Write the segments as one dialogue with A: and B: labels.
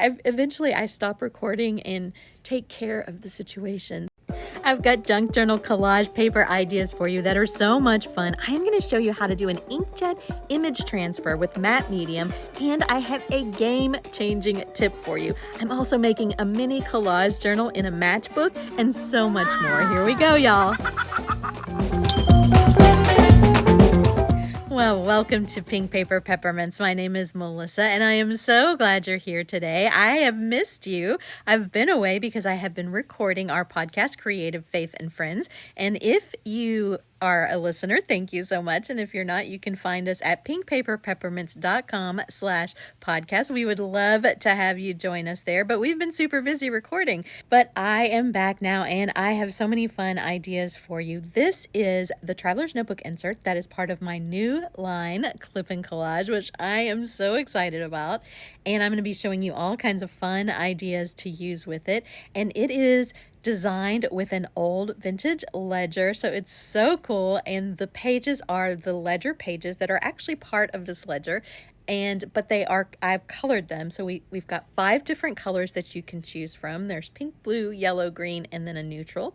A: Eventually I stop recording and take care of the situation. I've got junk journal collage paper ideas for you that are so much fun. I am going to show you how to do an inkjet image transfer with matte medium, and I have a game-changing tip for you. I'm also making a mini collage journal in a matchbook and so much more. Here we go, y'all. Well, welcome to Pink Paper Peppermints. My name is Melissa, and I am so glad you're here today. I have missed you. I've been away because I have been recording our podcast, Creative Faith and Friends. And if you are a listener, thank you so much. And if you're not, you can find us at pinkpaperpeppermints.com/podcast. We would love to have you join us there, but we've been super busy recording. But I am back now, and I have so many fun ideas for you. This is the Traveler's Notebook insert that is part of my new line, Clip and Collage, which I am so excited about. And I'm going to be showing you all kinds of fun ideas to use with it. And it is designed with an old vintage ledger, so it's so cool. And the pages are the ledger pages that are actually part of this ledger, but I've colored them. So we've got 5 different colors that you can choose from. There's pink, blue, yellow, green, and then a neutral.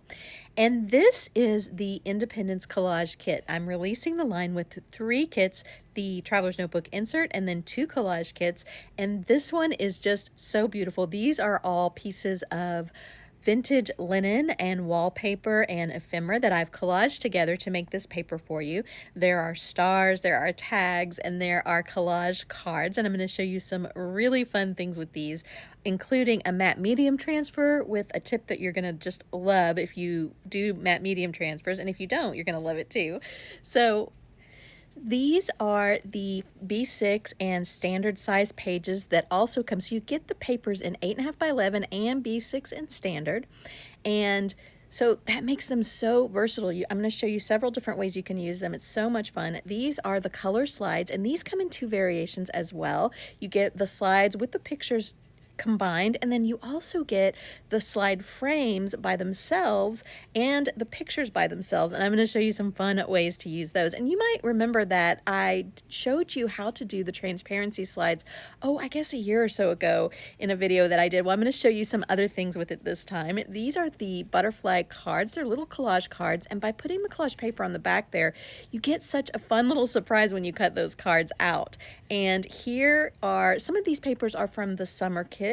A: And this is the Independence Collage Kit. I'm releasing the line with 3 kits, the Traveler's Notebook insert, and then 2 collage kits. And this one is just so beautiful. These are all pieces of vintage linen and wallpaper and ephemera that I've collaged together to make this paper for you. There are stars, there are tags, and there are collage cards, and I'm going to show you some really fun things with these, including a matte medium transfer with a tip that you're going to just love if you do matte medium transfers, and if you don't, you're going to love it too. So these are the B6 and standard size pages that also come. So you get the papers in 8.5 by 11 and B6 and standard. And so that makes them so versatile. I'm going to show you several different ways you can use them. It's so much fun. These are the color slides, and these come in 2 variations as well. You get the slides with the pictures combined, and then you also get the slide frames by themselves and the pictures by themselves, and I'm going to show you some fun ways to use those. And you might remember that I showed you how to do the transparency slides, I guess a year or so ago in a video that I did. Well, I'm going to show you some other things with it this time. These are the butterfly cards. They're little collage cards, and by putting the collage paper on the back there, you get such a fun little surprise when you cut those cards out. And here are some of these papers are from the summer kit,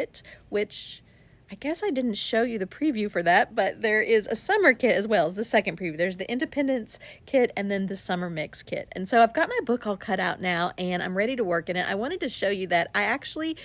A: which I guess I didn't show you the preview for that, but there is a summer kit as well as the second preview. There's the Independence kit and then the summer mix kit. And so I've got my book all cut out now, and I'm ready to work in it. I wanted to show you that I actually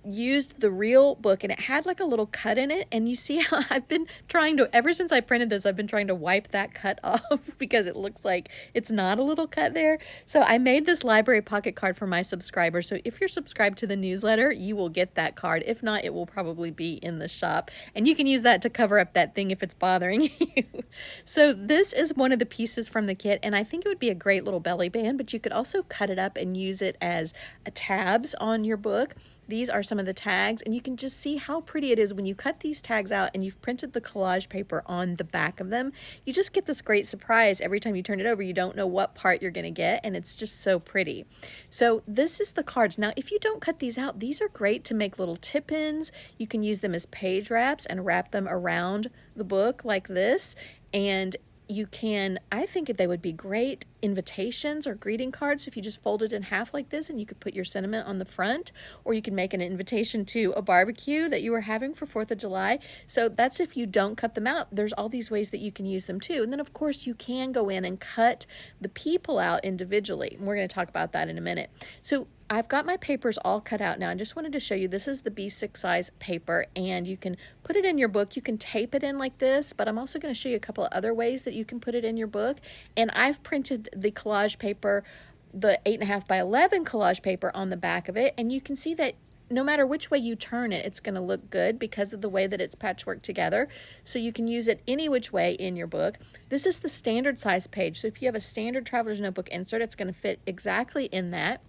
A: used the real book, and it had like a little cut in it, and you see how I've been trying to, ever since I printed this, I've been trying to wipe that cut off because it looks like it's not a little cut there. So I made this library pocket card for my subscribers, so if you're subscribed to the newsletter, you will get that card. If not, it will probably be in the shop, and you can use that to cover up that thing if it's bothering you. So this is one of the pieces from the kit, and I think it would be a great little belly band, but you could also cut it up and use it as tabs on your book. These are some of the tags, and you can just see how pretty it is when you cut these tags out and you've printed the collage paper on the back of them. You just get this great surprise every time you turn it over. You don't know what part you're going to get, and it's just so pretty. So this is the cards. Now, if you don't cut these out, these are great to make little tip-ins. You can use them as page wraps and wrap them around the book like this, and you can, I think they would be great invitations or greeting cards if you just fold it in half like this, and you could put your sentiment on the front, or you can make an invitation to a barbecue that you were having for 4th of July. So that's if you don't cut them out. There's all these ways that you can use them too. And then of course you can go in and cut the people out individually. We're going to talk about that in a minute. So I've got my papers all cut out now. I just wanted to show you, this is the B6 size paper, and you can put it in your book. You can tape it in like this, but I'm also going to show you a couple of other ways that you can put it in your book. And I've printed the collage paper, the 8.5 by 11 collage paper on the back of it, and you can see that no matter which way you turn it, it's going to look good because of the way that it's patchwork together. So you can use it any which way in your book. This is the standard size page. So if you have a standard Traveler's Notebook insert, it's going to fit exactly in that.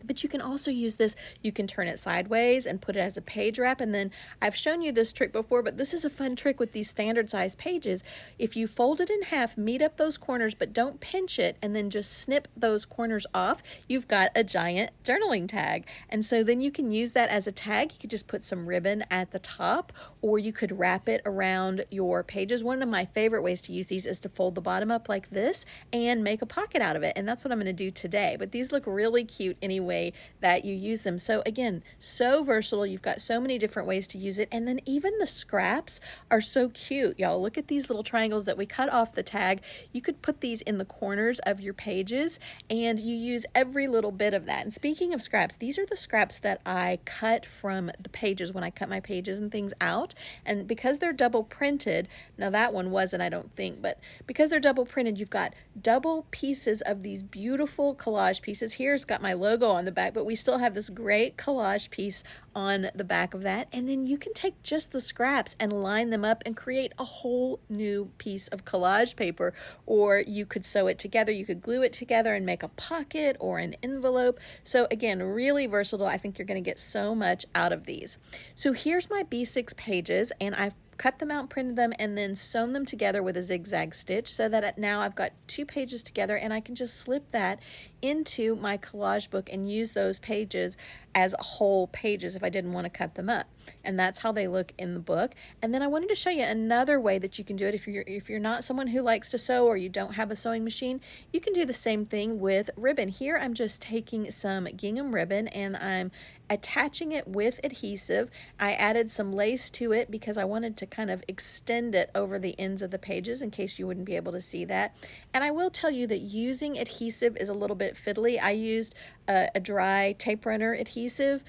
A: But you can also use this, you can turn it sideways and put it as a page wrap. And then I've shown you this trick before, but this is a fun trick with these standard size pages. If you fold it in half, meet up those corners, but don't pinch it, and then just snip those corners off, you've got a giant journaling tag. And so then you can use that as a tag. You could just put some ribbon at the top, or you could wrap it around your pages. One of my favorite ways to use these is to fold the bottom up like this and make a pocket out of it. And that's what I'm going to do today. But these look really cute anyway that you use them. So again, so versatile. You've got so many different ways to use it. And then even the scraps are so cute. Y'all, look at these little triangles that we cut off the tag. You could put these in the corners of your pages, and you use every little bit of that. And speaking of scraps, these are the scraps that I cut from the pages when I cut my pages and things out. And because they're double printed, now that one wasn't, I don't think, but because they're double printed, you've got double pieces of these beautiful collage pieces. Here's got my logo on the back, but we still have this great collage piece on the back of that. And then you can take just the scraps and line them up and create a whole new piece of collage paper, or you could sew it together. You could glue it together and make a pocket or an envelope. So again, really versatile. I think you're going to get so much out of these. So here's my B6 pages, and I've cut them out, printed them, and then sewn them together with a zigzag stitch so that now I've got 2 pages together, and I can just slip that into my collage book and use those pages as whole pages if I didn't want to cut them up. And that's how they look in the book. And then I wanted to show you another way that you can do it if you're not someone who likes to sew, or you don't have a sewing machine. You can do the same thing with ribbon. Here I'm just taking some gingham ribbon and I'm attaching it with adhesive. I added some lace to it because I wanted to kind of extend it over the ends of the pages in case you wouldn't be able to see that. And I will tell you that using adhesive is a little bit fiddly. I used a dry Typewriter adhesive.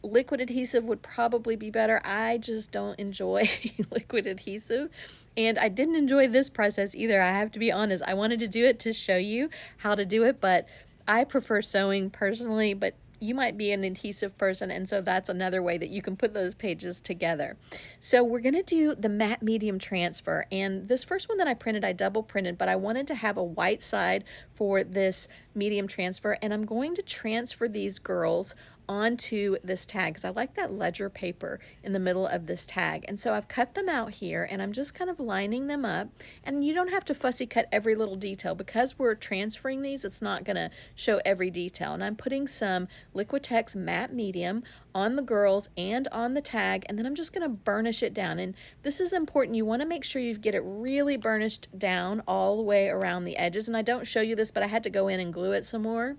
A: Liquid adhesive would probably be better. I just don't enjoy liquid adhesive, and I didn't enjoy this process either. I have to be honest. I wanted to do it to show you how to do it, but I prefer sewing personally, but you might be an adhesive person, and so that's another way that you can put those pages together. So we're going to do the matte medium transfer, and this first one that I printed, I double printed, but I wanted to have a white side for this medium transfer, and I'm going to transfer these girls onto this tag because I like that ledger paper in the middle of this tag. And so I've cut them out here, and I'm just kind of lining them up. And you don't have to fussy cut every little detail because we're transferring these. It's not going to show every detail. And I'm putting some Liquitex matte medium on the girls and on the tag, and then I'm just going to burnish it down. And this is important. You want to make sure you get it really burnished down all the way around the edges. And I don't show you this, but I had to go in and glue it some more.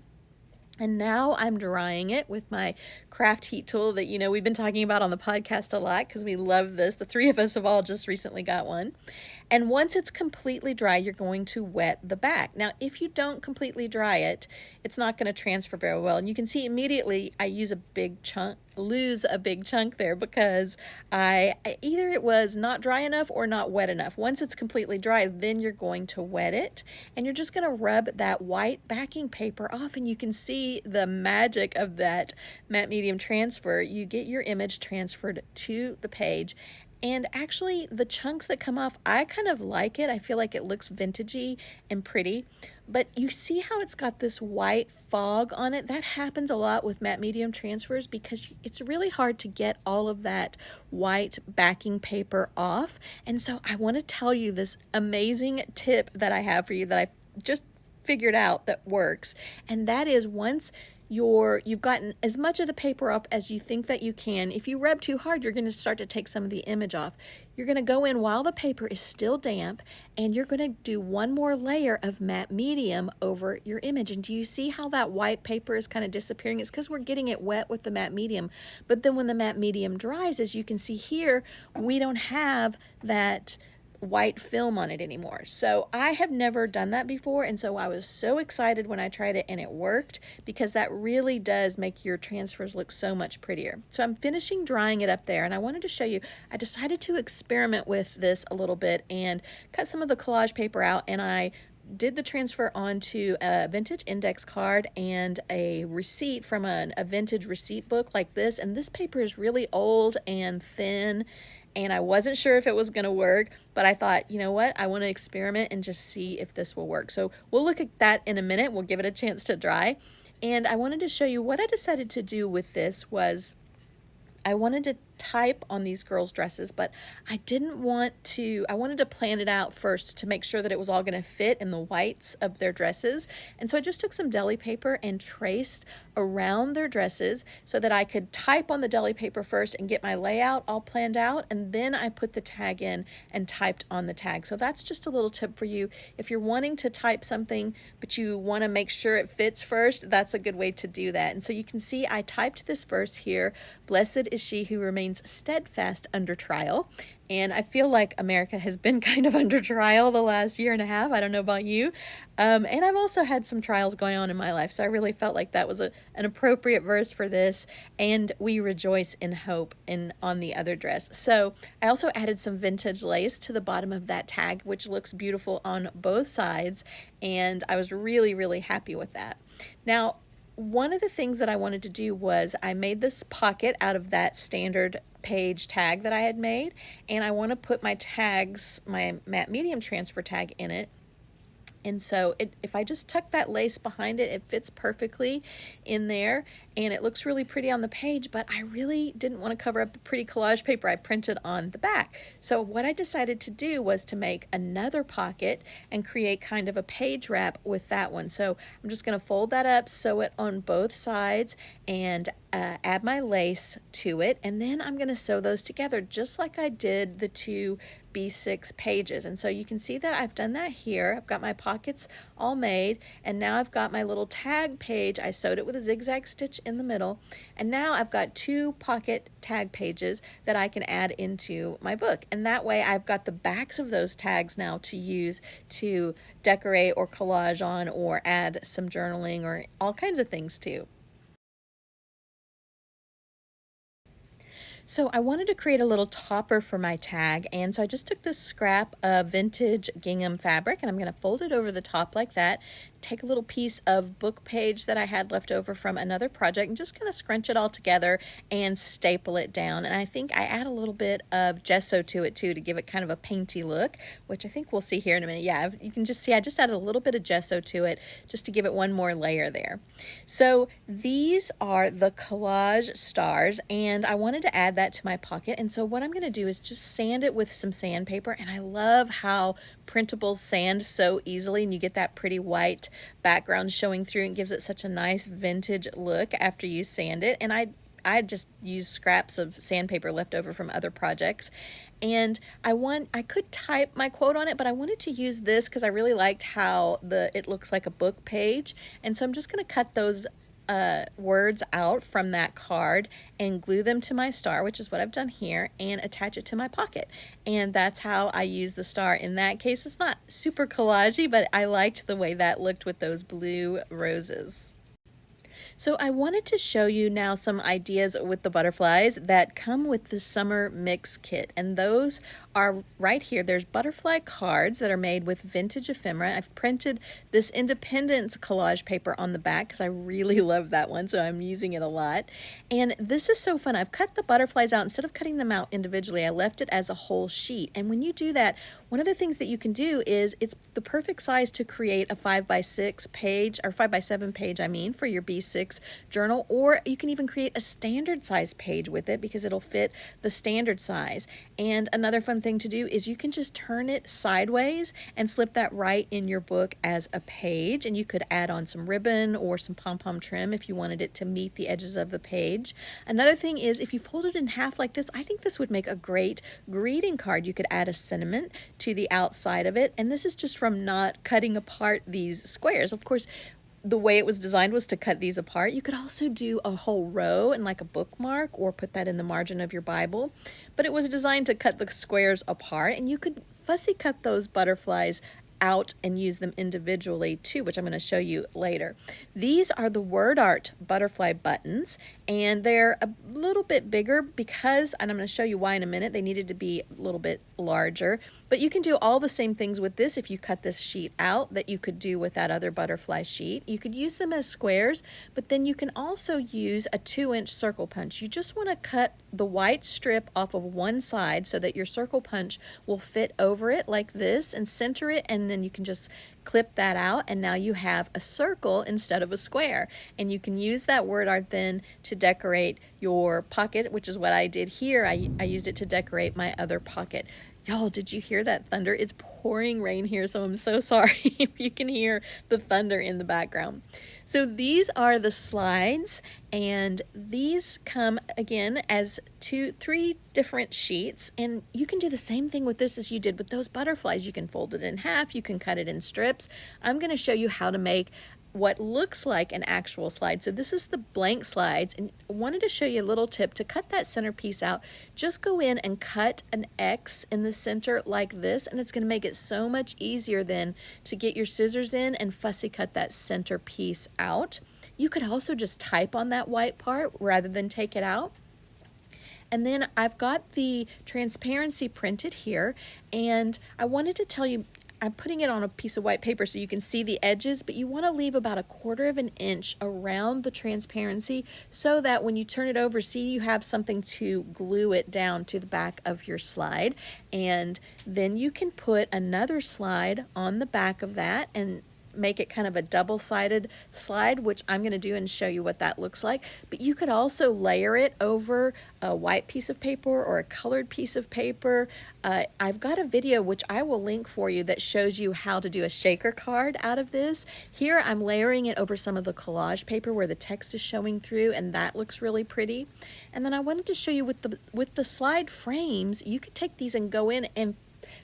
A: And now I'm drying it with my craft heat tool that, we've been talking about on the podcast a lot because we love this. The 3 of us have all just recently got one. And once it's completely dry, you're going to wet the back. Now, if you don't completely dry it, it's not going to transfer very well. And you can see immediately I lose a big chunk there because either it was not dry enough or not wet enough. Once it's completely dry, then you're going to wet it, and you're just going to rub that white backing paper off, and you can see the magic of that matte medium transfer. You get your image transferred to the page. And actually, the chunks that come off, I kind of like it. I feel like it looks vintagey and pretty. But you see how it's got this white fog on it? That happens a lot with matte medium transfers because it's really hard to get all of that white backing paper off. And so I want to tell you this amazing tip that I have for you that I just figured out that works. And that is, once you've gotten as much of the paper off as you think that you can, if you rub too hard, you're going to start to take some of the image off. You're going to go in while the paper is still damp, and you're going to do one more layer of matte medium over your image. And do you see how that white paper is kind of disappearing? It's because we're getting it wet with the matte medium. But then when the matte medium dries, as you can see here, we don't have that white film on it anymore. So I have never done that before, and so I was so excited when I tried it and it worked, because that really does make your transfers look so much prettier. So I'm finishing drying it up there, and I wanted to show you, I decided to experiment with this a little bit and cut some of the collage paper out, and I did the transfer onto a vintage index card and a receipt from a vintage receipt book like this. And this paper is really old and thin, and I wasn't sure if it was going to work, but I thought, you know what, I want to experiment and just see if this will work. So we'll look at that in a minute. We'll give it a chance to dry. And I wanted to show you what I decided to do with this was I wanted to type on these girls' dresses, but I didn't want to, I wanted to plan it out first to make sure that it was all going to fit in the whites of their dresses. And so I just took some deli paper and traced around their dresses so that I could type on the deli paper first and get my layout all planned out, and then I put the tag in and typed on the tag. So that's just a little tip for you. If you're wanting to type something but you want to make sure it fits first, that's a good way to do that. And so you can see I typed this verse here, "Blessed is she who remains steadfast under trial." And I feel like America has been kind of under trial the last year and a half. I don't know about you. And I've also had some trials going on in my life, so I really felt like that was an appropriate verse for this. And we rejoice in hope on the other dress. So I also added some vintage lace to the bottom of that tag, which looks beautiful on both sides. And I was really, really happy with that. Now, one of the things that I wanted to do was I made this pocket out of that standard page tag that I had made, and I want to put my tags, my matte medium transfer tag in it. And so if I just tuck that lace behind it, it fits perfectly in there, and it looks really pretty on the page, but I really didn't want to cover up the pretty collage paper I printed on the back. So what I decided to do was to make another pocket and create kind of a page wrap with that one. So I'm just going to fold that up, sew it on both sides, and add my lace to it, and then I'm going to sew those together just like I did the two B6 pages. And so you can see that I've done that here. I've got my pockets all made, and now I've got my little tag page. I sewed it with a zigzag stitch in the middle, and now I've got two pocket tag pages that I can add into my book, and that way I've got the backs of those tags now to use to decorate or collage on or add some journaling or all kinds of things too. So I wanted to create a little topper for my tag, and so I just took this scrap of vintage gingham fabric, and I'm going to fold it over the top like that, take a little piece of book page that I had left over from another project, and just kind of scrunch it all together and staple it down. And I think I add a little bit of gesso to it too to give it kind of a painty look, which I think we'll see here in a minute. Yeah, you can just see I just added a little bit of gesso to it just to give it one more layer there. So these are the collage stars, and I wanted to add that to my pocket. And so what I'm going to do is just sand it with some sandpaper, and I love how Printables sand so easily, and you get that pretty white background showing through, and gives it such a nice vintage look after you sand it. And I just used scraps of sandpaper left over from other projects, and I could type my quote on it, but I wanted to use this because I really liked how it looks like a book page. And so I'm just going to cut those words out from that card and glue them to my star, which is what I've done here, and attach it to my pocket. And that's how I use the star. In that case, it's not super collagey, but I liked the way that looked with those blue roses. So I wanted to show you now some ideas with the butterflies that come with the summer mix kit, and those are right here. There's butterfly cards that are made with vintage ephemera. I've printed this Independence collage paper on the back because I really love that one, so I'm using it a lot. And this is so fun. I've cut the butterflies out. Instead of cutting them out individually, I left it as a whole sheet. And when you do that, one of the things that you can do is it's the perfect size to create a 5x6 page, or 5x7 page, I mean, for your B6 journal, or you can even create a standard size page with it because it'll fit the standard size. And another fun thing to do is you can just turn it sideways and slip that right in your book as a page, and you could add on some ribbon or some pom-pom trim if you wanted it to meet the edges of the page. Another thing is if you fold it in half like this, I think this would make a great greeting card. You could add a sentiment to the outside of it, and this is just from not cutting apart these squares. Of course, the way it was designed was to cut these apart. You could also do a whole row and like a bookmark, or put that in the margin of your Bible, but it was designed to cut the squares apart, and you could fussy cut those butterflies out and use them individually too, which I'm going to show you later. These are the word art butterfly buttons, and they're a little bit bigger because, and I'm going to show you why in a minute, they needed to be a little bit larger, but you can do all the same things with this if you cut this sheet out that you could do with that other butterfly sheet. You could use them as squares, but then you can also use a 2-inch circle punch. You just want to cut the white strip off of one side so that your circle punch will fit over it like this and center it, and then you can just clip that out, and now you have a circle instead of a square. And you can use that word art then to decorate your pocket, which is what I did here. I used it to decorate my other pocket. Y'all, did you hear that thunder? It's pouring rain here, so I'm so sorry if you can hear the thunder in the background. So these are the slides, and these come again as three different sheets, and you can do the same thing with this as you did with those butterflies. You can fold it in half, you can cut it in strips. I'm going to show you how to make what looks like an actual slide. So this is the blank slides, and I wanted to show you a little tip to cut that centerpiece out. Just go in and cut an X in the center like this, and it's going to make it so much easier then to get your scissors in and fussy cut that center piece out. You could also just type on that white part rather than take it out. And then I've got the transparency printed here, and I wanted to tell you, I'm putting it on a piece of white paper so you can see the edges, but you want to leave about 1/4 of an inch around the transparency so that when you turn it over, see, you have something to glue it down to the back of your slide. And then you can put another slide on the back of that and make it kind of a double-sided slide, which I'm going to do and show you what that looks like. But you could also layer it over a white piece of paper or a colored piece of paper. I've got a video which I will link for you that shows you how to do a shaker card out of this. Here I'm layering it over some of the collage paper where the text is showing through, and that looks really pretty. And then I wanted to show you with the slide frames, you could take these and go in and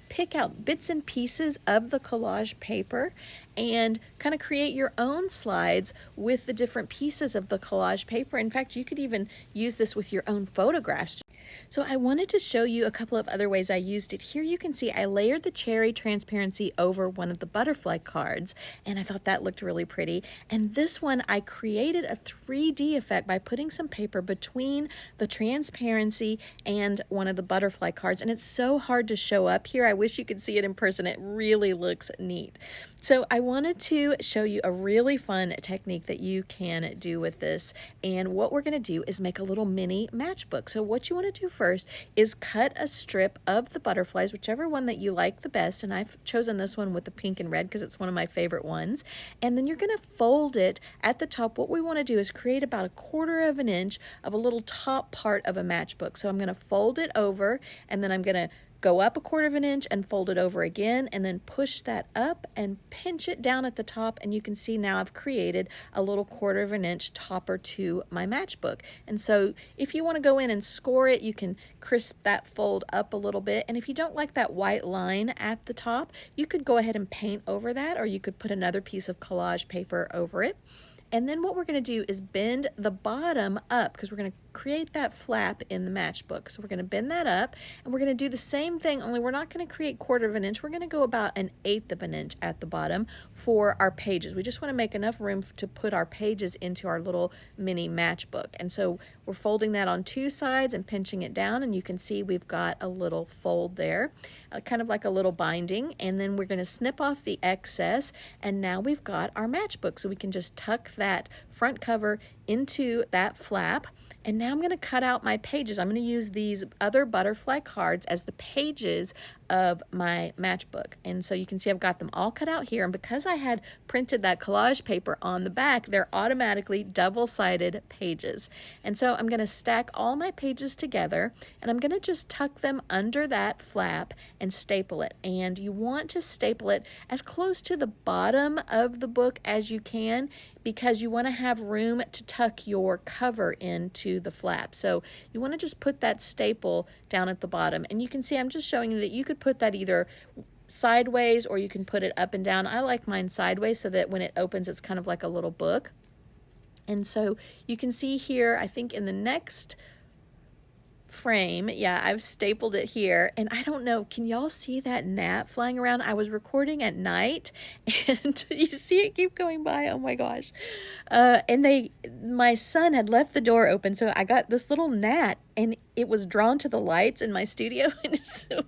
A: pick out bits and pieces of the collage paper and kind of create your own slides with the different pieces of the collage paper. In fact, you could even use this with your own photographs. So I wanted to show you a couple of other ways I used it. Here you can see I layered the cherry transparency over one of the butterfly cards, and I thought that looked really pretty. And this one, I created a 3D effect by putting some paper between the transparency and one of the butterfly cards, and it's so hard to show up here. I wish you could see it in person. It really looks neat. So I wanted to show you a really fun technique that you can do with this, and what we're going to do is make a little mini matchbook. So what you want to do first is cut a strip of the butterflies, whichever one that you like the best, and I've chosen this one with the pink and red because it's one of my favorite ones. And then you're going to fold it at the top. What we want to do is create about 1/4 of an inch of a little top part of a matchbook. So I'm going to fold it over, and then I'm going to go up 1/4 of an inch and fold it over again, and then push that up and pinch it down at the top, and you can see now I've created a little 1/4 of an inch topper to my matchbook. And so if you want to go in and score it, you can crisp that fold up a little bit, and if you don't like that white line at the top, you could go ahead and paint over that, or you could put another piece of collage paper over it. And then what we're going to do is bend the bottom up because we're going to create that flap in the matchbook. So we're going to bend that up, and we're going to do the same thing, only we're not going to create 1/4 of an inch. We're going to go about 1/8 of an inch at the bottom for our pages. We just want to make enough room to put our pages into our little mini matchbook. And so we're folding that on 2 sides and pinching it down, and you can see we've got a little fold there, kind of like a little binding. And then we're going to snip off the excess, and now we've got our matchbook. So we can just tuck that front cover into that flap. And now I'm going to cut out my pages. I'm going to use these other butterfly cards as the pages of my matchbook. And so you can see I've got them all cut out here. And because I had printed that collage paper on the back, they're automatically double-sided pages. And so I'm going to stack all my pages together, and I'm going to just tuck them under that flap and staple it. And you want to staple it as close to the bottom of the book as you can, because you want to have room to tuck your cover into the flap. So you want to just put that staple down at the bottom. And you can see I'm just showing you that you could put that either sideways or you can put it up and down. I like mine sideways so that when it opens it's kind of like a little book. And so you can see here, I think in the next frame, yeah, I've stapled it here, and I don't know, can y'all see that gnat flying around? I was recording at night, and you see it keep going by. Oh my gosh. And my son had left the door open, so I got this little gnat, and it was drawn to the lights in my studio. And so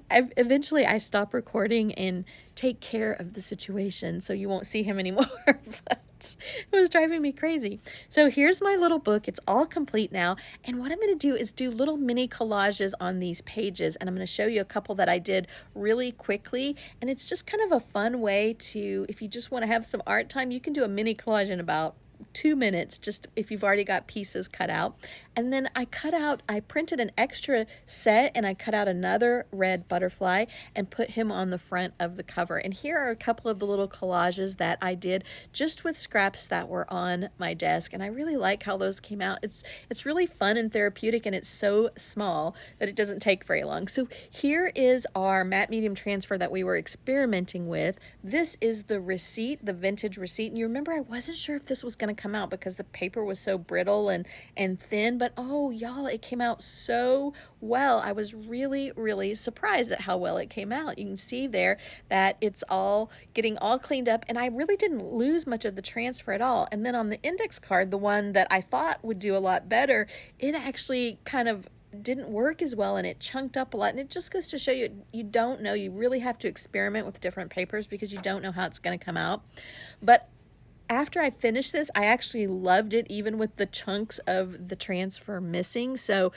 A: eventually I stopped recording and take care of the situation so you won't see him anymore. But words. It was driving me crazy. So here's my little book. It's all complete now. And what I'm going to do is do little mini collages on these pages. And I'm going to show you a couple that I did really quickly. And it's just kind of a fun way to, if you just want to have some art time, you can do a mini collage in about 2 minutes, just if you've already got pieces cut out. And then I printed an extra set, and I cut out another red butterfly and put him on the front of the cover. And here are a couple of the little collages that I did just with scraps that were on my desk, and I really like how those came out. It's really fun and therapeutic, and it's so small that it doesn't take very long. So here is our matte medium transfer that we were experimenting with. This is the receipt, the vintage receipt. And you remember I wasn't sure if this was going to come out because the paper was so brittle and thin, but oh y'all, it came out so well. I was really surprised at how well it came out. You can see there that it's all getting all cleaned up, and I really didn't lose much of the transfer at all. And then on the index card, the one that I thought would do a lot better, it actually kind of didn't work as well, and it chunked up a lot. And it just goes to show you, you don't know, you really have to experiment with different papers because you don't know how it's going to come out. But after I finished this, I actually loved it, even with the chunks of the transfer missing. So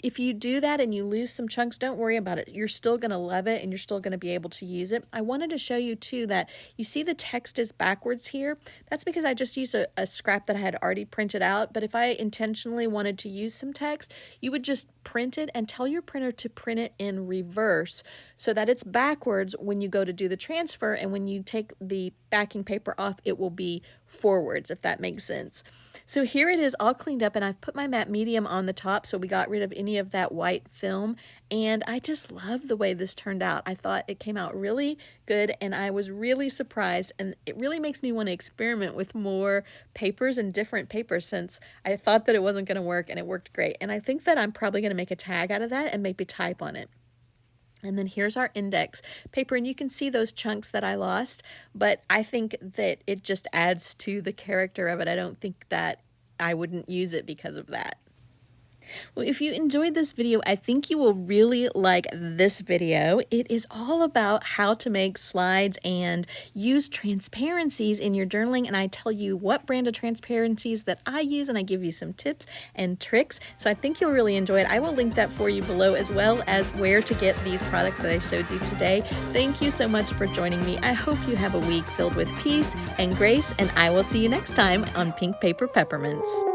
A: if you do that and you lose some chunks, don't worry about it. You're still going to love it, and you're still going to be able to use it. I wanted to show you too that you see the text is backwards here. That's because I just used a scrap that I had already printed out. But if I intentionally wanted to use some text, you would just print it and tell your printer to print it in reverse so that it's backwards when you go to do the transfer, and when you take the backing paper off, it will be forwards, if that makes sense. So here it is all cleaned up, and I've put my matte medium on the top so we got rid of any of that white film, and I just love the way this turned out. I thought it came out really good, and I was really surprised, and it really makes me want to experiment with more papers and different papers, since I thought that it wasn't going to work, and it worked great. And I think that I'm probably going to make a tag out of that and maybe type on it. And then here's our index paper, and you can see those chunks that I lost, but I think that it just adds to the character of it. I don't think that I wouldn't use it because of that. Well, if you enjoyed this video, I think you will really like this video. It is all about how to make slides and use transparencies in your journaling, and I tell you what brand of transparencies that I use, and I give you some tips and tricks. So I think you'll really enjoy it. I will link that for you below, as well as where to get these products that I showed you today. Thank you so much for joining me. I hope you have a week filled with peace and grace, and I will see you next time on Pink Paper Peppermints.